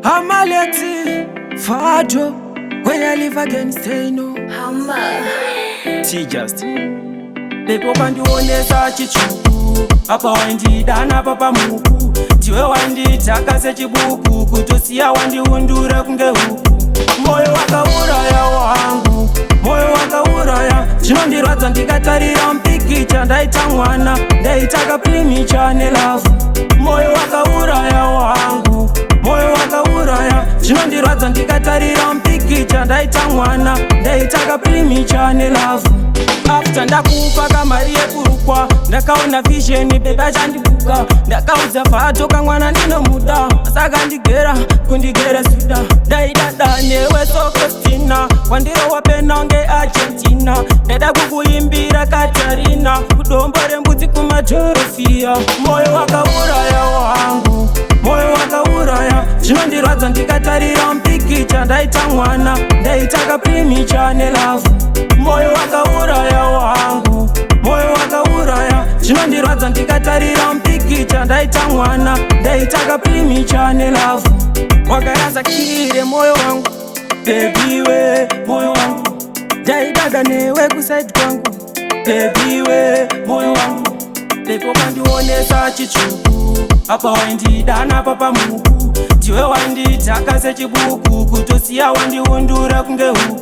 I'm Alexi Fado. When I live again, say no. See just Depo kandiwonesa chichuku apa wandidana papa muku tiwe wanditaka sechibuku kutosiya wandiundura kunge huku moyo wakauraya wangu moyo wakauraya chinondirwadza ndikatarira mpikicha ndaita mwana ndaitaka primicha nelavu moyo wakauraya wangu moyo wakauraya chinondirwadza ndikatarira mpikicha ndaita mwana ndaitaka primicha nelavu after ndakupa kamari yekurukwa ndakaona vision beba chandibuka ndakaudza Fado kamwana ndinomuda saka ndigera kundigera suda ndaidada newe sokostina wandirowa pena nge Argentina ndada kukuimbira Katarina kudombo rembudzi kumatorofia moyo wakauraya wangu moyo wakauraya chinondirwadza ndikatarira mpikicha ndaita mwana ndaitaka primicha nelavu moyo wakauraya wangu moyo wakauraya chinondirwadza ndikatarira mpikicha ndaita mwana ndaitaka primicha nelavu wakaraza kire moyo wangu baby we moyo wangu ndaidada newe kusaidi kwangu baby we moyo wangu depo kandionesa chichuku apa wandidana papa muku tiwe wanditaka sechibuku kutosiya wandiundura kunge huku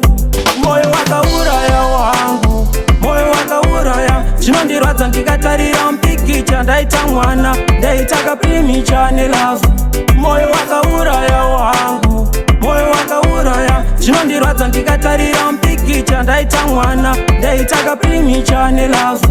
moyo wakauraya wangu moyo wakauraya chinondirwadza ndikatarira mpikicha ndaita mwana ndaitaka primicha nelavu moyo wakauraya wangu moyo wakauraya chinondirwadza ndikatarira mpikicha ndaita mwana ndaitaka primicha nelavu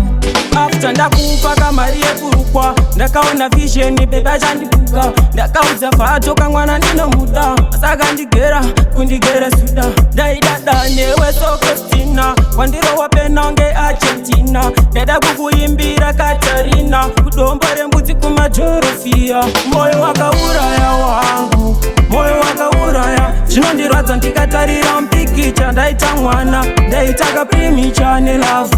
after ndakupa kamari yekurukwa ndakaona vision beba chandibuka ndakaudza Fado kamwana ndinomuda saka ndigera kundigera suda ndaidada newe sokostina wandirowa pena nge Argentina ndada kukuimbira Katarina kudombo rembudzi kumatorofia moyo wakauraya wangu moyo wakauraya chinondirwadza ndikatarira mpikicha ndaita mwana ndaitaka primicha nelavu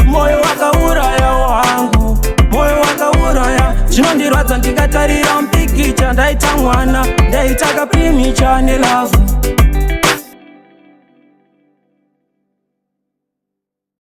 moyo wakauraya wangu moyo wakauraya chinondirwadza ndikatarira mpikicha ndaita mwana ndaitaka primicha nelavu